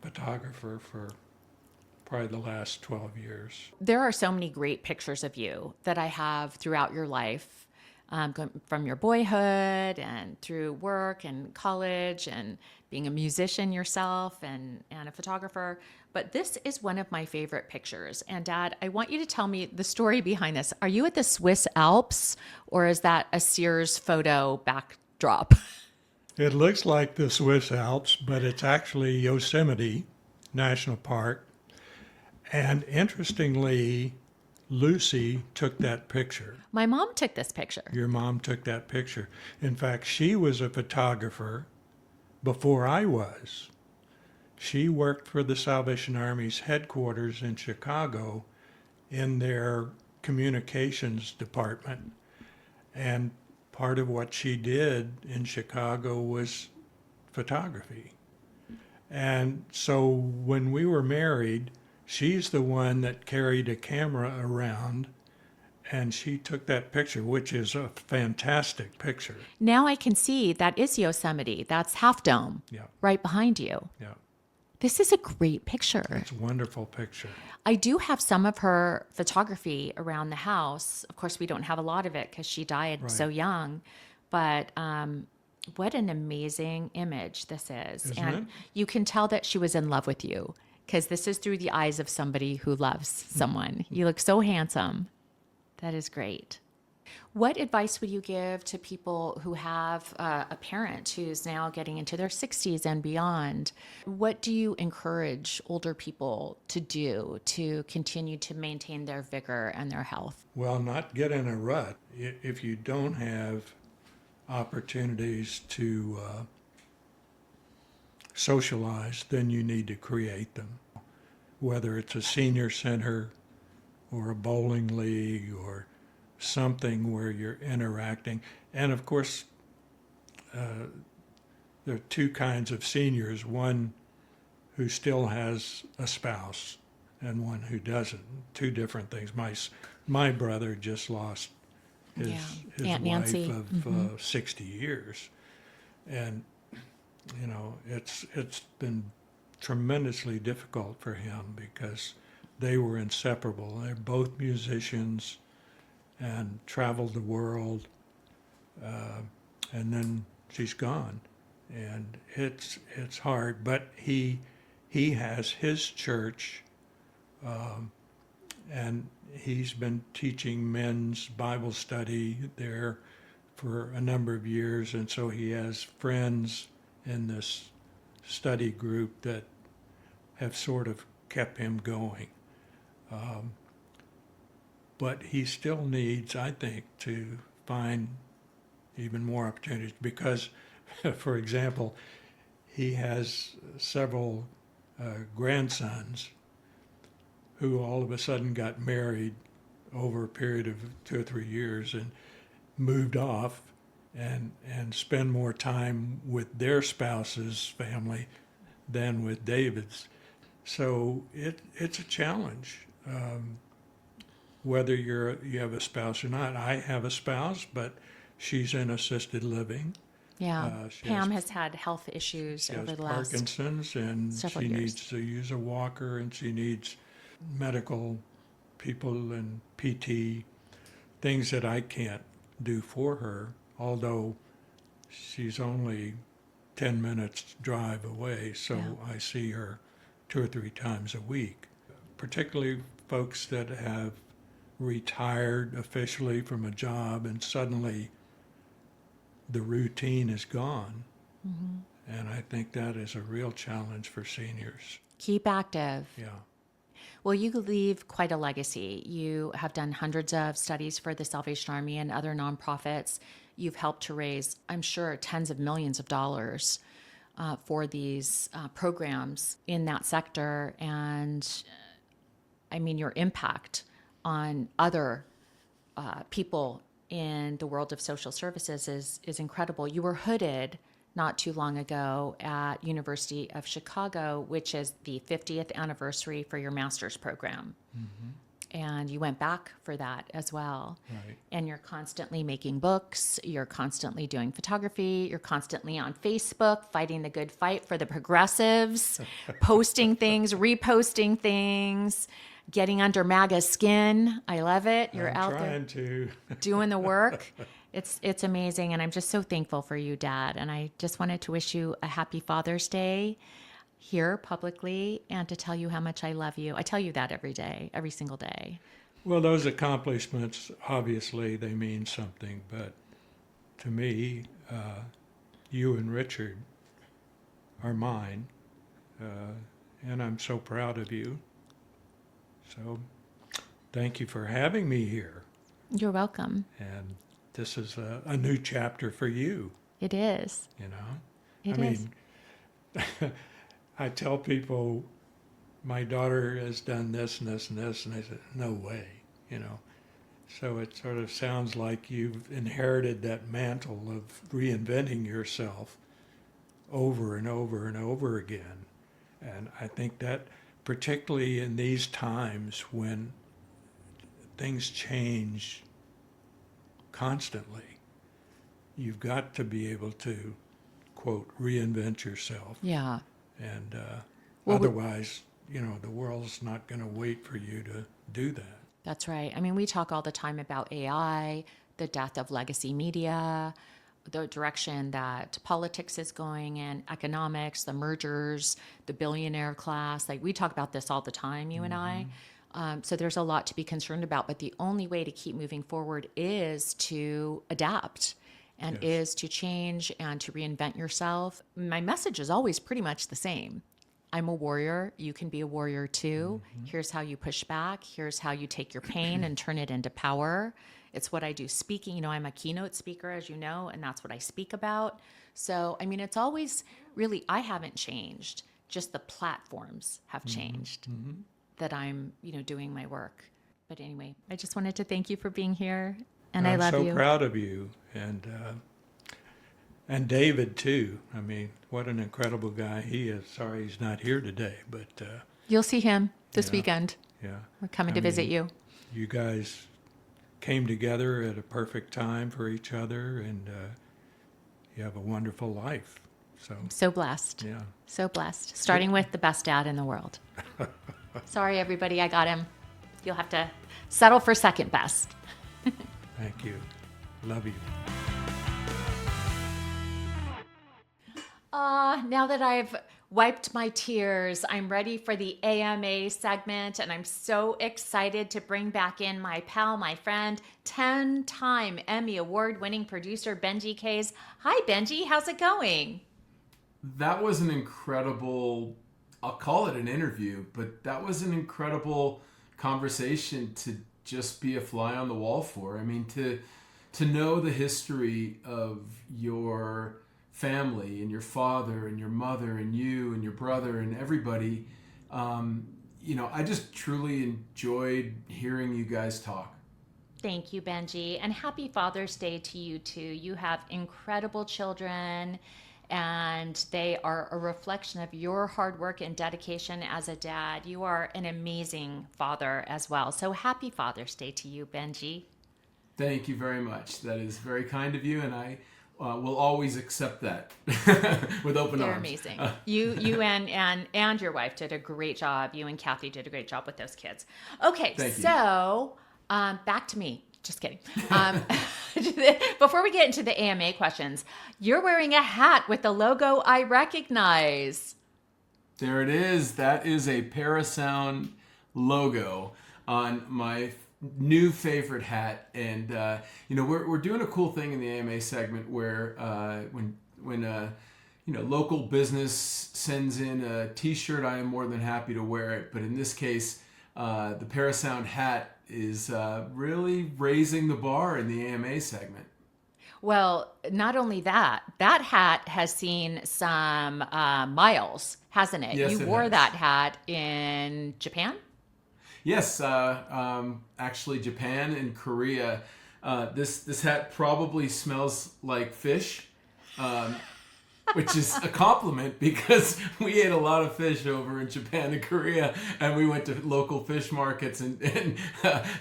photographer for probably the last 12 years. There are so many great pictures of you that I have throughout your life, from your boyhood and through work and college and being a musician yourself and a photographer. But this is one of my favorite pictures. And Dad, I want you to tell me the story behind this. Are you at the Swiss Alps, or is that a Sears photo backdrop? It looks like the Swiss Alps, but it's actually Yosemite National Park. And interestingly, Lucy took that picture. My mom took this picture. Your mom took that picture. In fact, she was a photographer before I was. She worked for the Salvation Army's headquarters in Chicago in their communications department. And part of what she did in Chicago was photography. And so when we were married, she's the one that carried a camera around, and she took that picture, which is a fantastic picture. Now I can see that is Yosemite. That's Half Dome, right behind you. Yeah. This is a great picture. It's a wonderful picture. I do have some of her photography around the house. Of course, we don't have a lot of it because she died so young, but what an amazing image this is. Isn't and it? You can tell that she was in love with you, because this is through the eyes of somebody who loves someone. You look so handsome. That is great. What advice would you give to people who have a parent who's now getting into their 60s and beyond? What do you encourage older people to do to continue to maintain their vigor and their health? Well, not get in a rut. If you don't have opportunities to socialize, then you need to create them. Whether it's a senior center or a bowling league or something where you're interacting. And of course, there are two kinds of seniors, one who still has a spouse and one who doesn't. Two different things. My brother just lost his, Yeah. his Aunt wife Nancy. of 60 years. And, it's been tremendously difficult for him because they were inseparable. They're both musicians and traveled the world, and then she's gone, and it's hard. But he has his church, and he's been teaching men's Bible study there for a number of years, and so he has friends in this study group that have sort of kept him going. But he still needs, I think, to find even more opportunities because, for example, he has several grandsons who all of a sudden got married over a period of 2 or 3 years and moved off and spend more time with their spouse's family than with David's. So it's a challenge, whether you have a spouse or not. I have a spouse, but she's in assisted living. Yeah. Pam has had health issues She over has the last Parkinson's, and several she years. needs to use a walker, and she needs medical people and PT, things that I can't do for her, although she's only 10 minutes drive away, so Yeah. I see her 2 or 3 times a week. Particularly folks that have retired officially from a job and suddenly the routine is gone. Mm-hmm. And I think that is a real challenge for seniors. Keep active. Yeah. Well, you leave quite a legacy. You have done hundreds of studies for the Salvation Army and other nonprofits. You've helped to raise, I'm sure, tens of millions of dollars for these programs in that sector. And I mean, your impact on other people in the world of social services is incredible. You were hooded not too long ago at University of Chicago, which is the 50th anniversary for your master's program. Mm-hmm. And you went back for that as well. Right. And you're constantly making books, you're constantly doing photography, you're constantly on Facebook fighting the good fight for the progressives, posting things, reposting things, getting under MAGA's skin. I love it. You're I'm out trying to. doing the work. It's amazing, and I'm just so thankful for you, Dad. And I just wanted to wish you a happy Father's Day here publicly, and to tell you how much I love you. I tell you that every day, every single day. Well, those accomplishments, obviously, they mean something, but to me, you and Richard are mine, and I'm so proud of you. So thank you for having me here. You're welcome. And this is a new chapter for you, It is. you know? It I is. mean, I tell people my daughter has done this and this and this, and they said, no way, you know. So it sort of sounds like you've inherited that mantle of reinventing yourself over and over and over again. And I think that particularly in these times when things change constantly, you've got to be able to, quote, reinvent yourself. Yeah. And Well, otherwise, the world's not going to wait for you to do that. That's right. I mean, we talk all the time about AI, the death of legacy media, the direction that politics is going in, economics, the mergers, the billionaire class. Like, we talk about this all the time, you and I. So there's a lot to be concerned about. But the only way to keep moving forward is to adapt and Yes. is to change and to reinvent yourself. My message is always pretty much the same. I'm a warrior. You can be a warrior too. Here's how you push back. Here's how you take your pain and turn it into power. It's what I do speaking. I'm a keynote speaker, as you know, and that's what I speak about. So, I mean, it's always really, I haven't changed. Just the platforms have changed that I'm, doing my work. But anyway, I just wanted to thank you for being here, and I I'm love so you. proud of you, and David too. I mean, what an incredible guy he is. Sorry he's not here today, but You'll see him this yeah, weekend. yeah. We're coming I to visit mean, you. you guys came together at a perfect time for each other, and you have a wonderful life. So, So blessed. yeah. So blessed. Starting with the best dad in the world. Sorry, everybody, I got him. You'll have to settle for second best. Thank you. Love you. Now that I've wiped my tears, I'm ready for the AMA segment, and I'm so excited to bring back in my pal, my friend, 10-time Emmy Award-winning producer Benji Kays. Hi, Benji. How's it going? That was an incredible, I'll call it an interview, but that was an incredible conversation to just be a fly on the wall for. I mean, to know the history of your family and your father and your mother and you and your brother and everybody, I just truly enjoyed hearing you guys talk. Thank you, Benji. And happy Father's Day to you, too. You have incredible children, and they are a reflection of your hard work and dedication as a dad. You are an amazing father as well. So happy Father's Day to you, Benji. Thank you very much. That is very kind of you, and I will always accept that with open They're arms. amazing. You and your wife did a great job. You and Kathy did a great job with those kids. Okay, Thank you. so back to me. Just kidding. Before we get into the AMA questions, you're wearing a hat with the logo I recognize. There it is. That is a Parasound logo on my new favorite hat. And, we're doing a cool thing in the AMA segment where when local business sends in a t-shirt, I am more than happy to wear it. But in this case, the Parasound hat is really raising the bar in the AMA segment. Well, not only that, that hat has seen some miles, hasn't it? Yes, You it wore has. that hat in Japan? Yes, actually Japan and Korea. This hat probably smells like fish, which is a compliment because we ate a lot of fish over in Japan and Korea, and we went to local fish markets and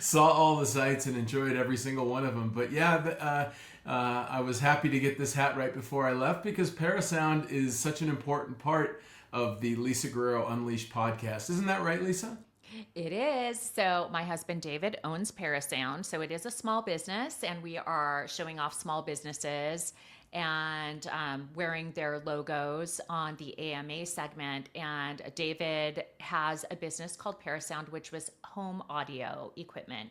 saw all the sights and enjoyed every single one of them. But yeah, I was happy to get this hat right before I left because Parasound is such an important part of the Lisa Guerrero Unleashed podcast. Isn't that right, Lisa? It is. So my husband David owns Parasound. So it is a small business, and we are showing off small businesses and wearing their logos on the AMA segment. And David has a business called Parasound, which was home audio equipment,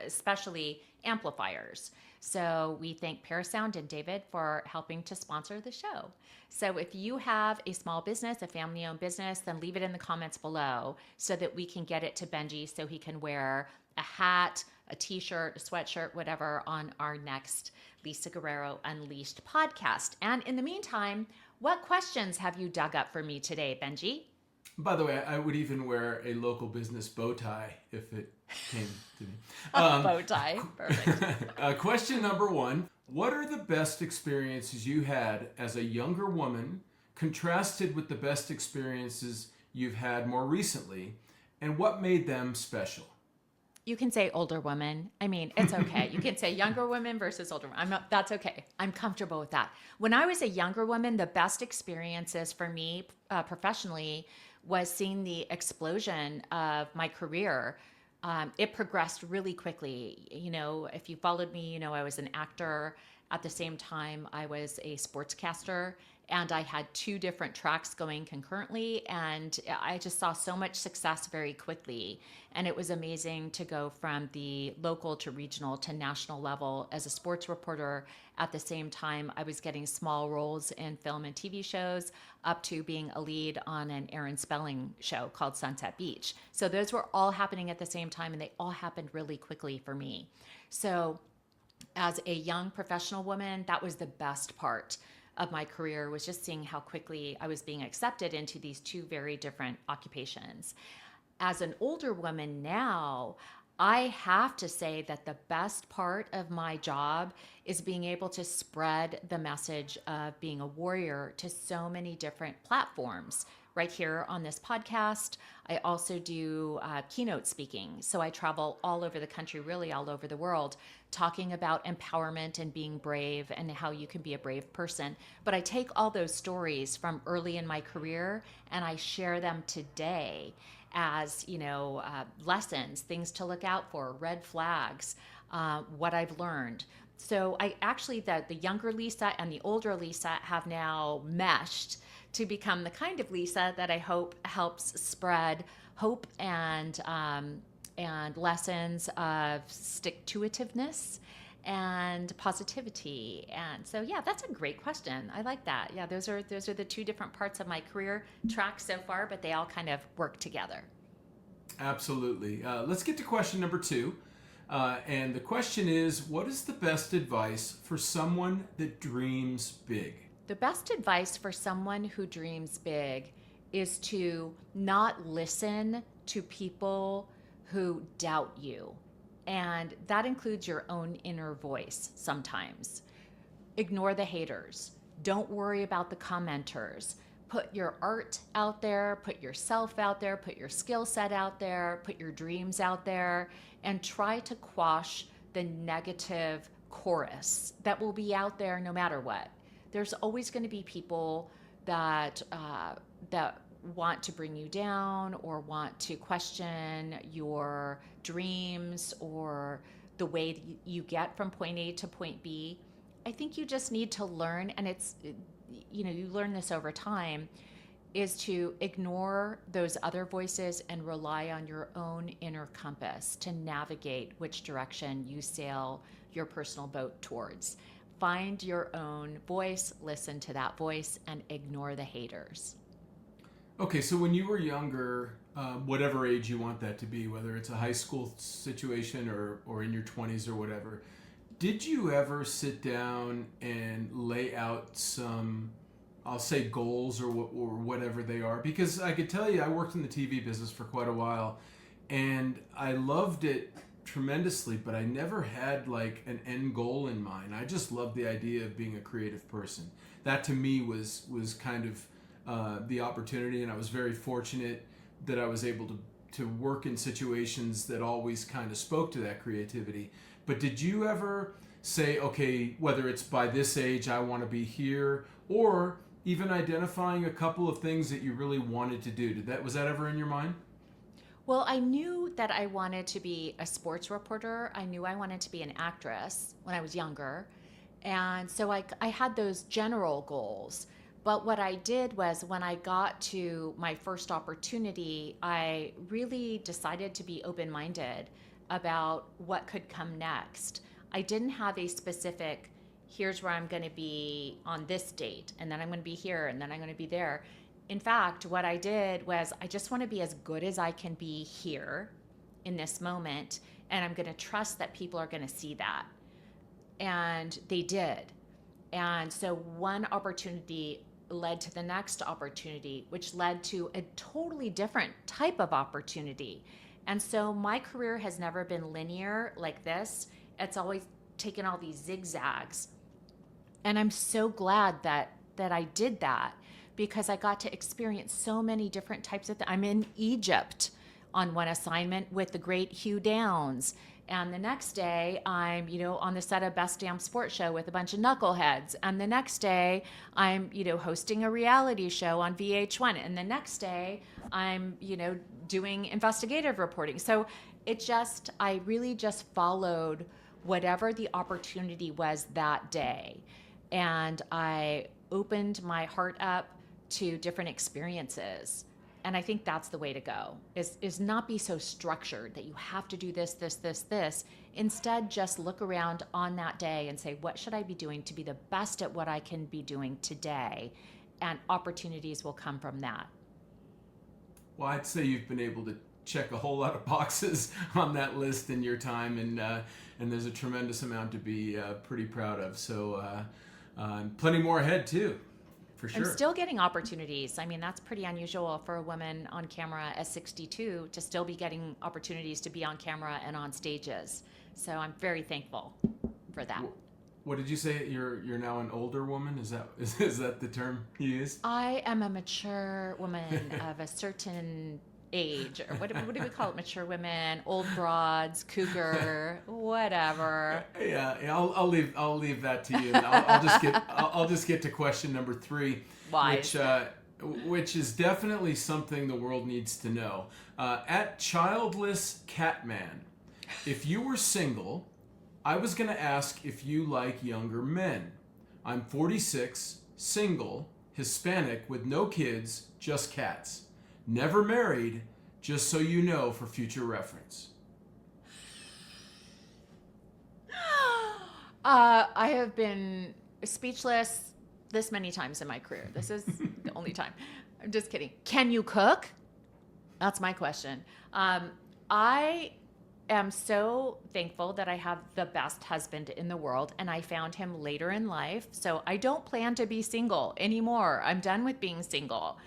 especially amplifiers. So we thank Parasound and David for helping to sponsor the show. So if you have a small business, a family-owned business, then leave it in the comments below so that we can get it to Benji so he can wear a hat, a t-shirt, a sweatshirt, whatever on our next Lisa Guerrero Unleashed podcast. And in the meantime, what questions have you dug up for me today, Benji? By the way, I would even wear a local business bow tie if it came to me. Bow tie. Perfect. Question number one. What are the best experiences you had as a younger woman contrasted with the best experiences you've had more recently, and what made them special? You can say older woman. I mean, it's okay. You can say younger women versus older women. That's okay. I'm comfortable with that. When I was a younger woman, the best experiences for me professionally was seeing the explosion of my career. It progressed really quickly. If you followed me, I was an actor. At the same time, I was a sportscaster, and I had two different tracks going concurrently. And I just saw so much success very quickly. And it was amazing to go from the local to regional to national level as a sports reporter. At the same time, I was getting small roles in film and TV shows up to being a lead on an Aaron Spelling show called Sunset Beach. So those were all happening at the same time, and they all happened really quickly for me. So as a young professional woman, that was the best part of my career, was just seeing how quickly I was being accepted into these two very different occupations. As an older woman now, I have to say that the best part of my job is being able to spread the message of being a warrior to so many different platforms. Right here on this podcast, I also do keynote speaking. So I travel all over the country, really all over the world, talking about empowerment and being brave and how you can be a brave person. But I take all those stories from early in my career and I share them today as lessons, things to look out for, red flags, what I've learned. So I actually, the younger Lisa and the older Lisa have now meshed to become the kind of Lisa that I hope helps spread hope and lessons of stick-to-itiveness and positivity. And so, yeah, that's a great question. I like that. Yeah, those are the two different parts of my career track so far, but they all kind of work together. Absolutely. Let's get to question number 2. And the question is, what is the best advice for someone that dreams big? The best advice for someone who dreams big is to not listen to people who doubt you. And that includes your own inner voice sometimes. Ignore the haters. Don't worry about the commenters. Put your art out there, put yourself out there, put your skill set out there, put your dreams out there, and try to quash the negative chorus that will be out there no matter what. There's always going to be people that want to bring you down or want to question your dreams or the way that you get from point A to point B. I think you just need to learn, and you learn this over time, is to ignore those other voices and rely on your own inner compass to navigate which direction you sail your personal boat towards. Find your own voice, listen to that voice, and ignore the haters. Okay, so when you were younger, whatever age you want that to be, whether it's a high school situation or in your 20s or whatever, did you ever sit down and lay out some, I'll say, goals or whatever they are? Because I could tell you, I worked in the TV business for quite a while, and I loved it tremendously, but I never had like an end goal in mind. I just loved the idea of being a creative person. That to me was kind of the opportunity, and I was very fortunate that I was able to work in situations that always kind of spoke to that creativity. But did you ever say, okay, whether it's by this age I want to be here, or even identifying a couple of things that you really wanted to do? Was that ever in your mind? Well, I knew that I wanted to be a sports reporter. I knew I wanted to be an actress when I was younger. And so I had those general goals. But what I did was when I got to my first opportunity, I really decided to be open-minded about what could come next. I didn't have a specific, here's where I'm going to be on this date, and then I'm going to be here, and then I'm going to be there. In fact, what I did was I just want to be as good as I can be here in this moment, and I'm going to trust that people are going to see that. And they did. And so one opportunity led to the next opportunity, which led to a totally different type of opportunity. And so my career has never been linear like this. It's always taken all these zigzags. And I'm so glad that I did that, because I got to experience so many different types of things. I'm in Egypt on one assignment with the great Hugh Downs. And the next day, I'm, on the set of Best Damn Sports Show with a bunch of knuckleheads. And the next day, I'm, hosting a reality show on VH1. And the next day, I'm, doing investigative reporting. So I really just followed whatever the opportunity was that day. And I opened my heart up to different experiences. And I think that's the way to go, is not be so structured that you have to do this, this, this, this. Instead, just look around on that day and say, what should I be doing to be the best at what I can be doing today? And opportunities will come from that. Well, I'd say you've been able to check a whole lot of boxes on that list in your time, and there's a tremendous amount to be pretty proud of. So plenty more ahead, too. For sure. I'm still getting opportunities. I mean, that's pretty unusual for a woman on camera at 62 to still be getting opportunities to be on camera and on stages. So I'm very thankful for that. What did you say? You're now an older woman? Is that the term you use? I am a mature woman of a certain age, or what do we call it? Mature women, old broads, cougar, whatever. Yeah. I'll leave that to you. And I'll just get to question number 3, Wise. which is definitely something the world needs to know. At Childless Catman, if you were single, I was going to ask if you like younger men. I'm 46, single, Hispanic with no kids, just cats. Never married, just so you know for future reference. I have been speechless this many times in my career. This is the only time. I'm just kidding. Can you cook? That's my question. I am so thankful that I have the best husband in the world, and I found him later in life. So I don't plan to be single anymore. I'm done with being single.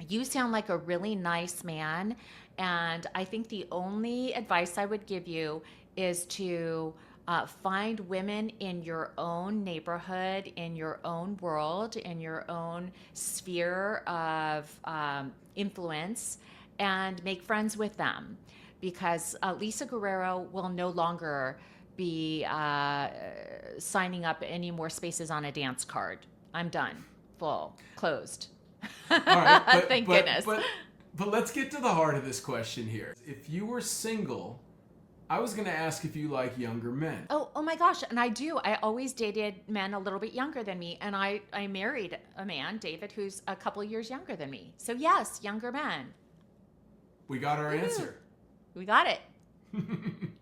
You sound like a really nice man, and I think the only advice I would give you is to find women in your own neighborhood, in your own world, in your own sphere of influence, and make friends with them. Because Lisa Guerrero will no longer be signing up any more spaces on a dance card. I'm done. Full. Closed. All right, Thank goodness. But let's get to the heart of this question here. If you were single, I was going to ask if you like younger men. Oh my gosh, and I do. I always dated men a little bit younger than me, and I married a man, David, who's a couple of years younger than me. So yes, younger men. We got our answer. We got it.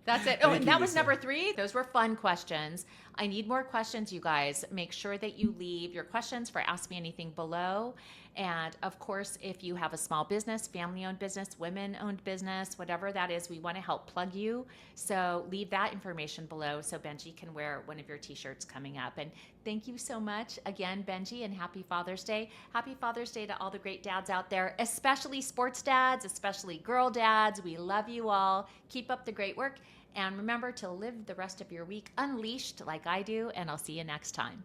That's it. Oh, Thank and you, that was Lisa. number 3. Those were fun questions. I need more questions, you guys. Make sure that you leave your questions for Ask Me Anything below. And of course, if you have a small business, family-owned business, women-owned business, whatever that is, we want to help plug you. So leave that information below so Benji can wear one of your t-shirts coming up. And thank you so much again, Benji, and happy Father's Day. Happy Father's Day to all the great dads out there, especially sports dads, especially girl dads. We love you all. Keep up the great work. And remember to live the rest of your week unleashed like I do, and I'll see you next time.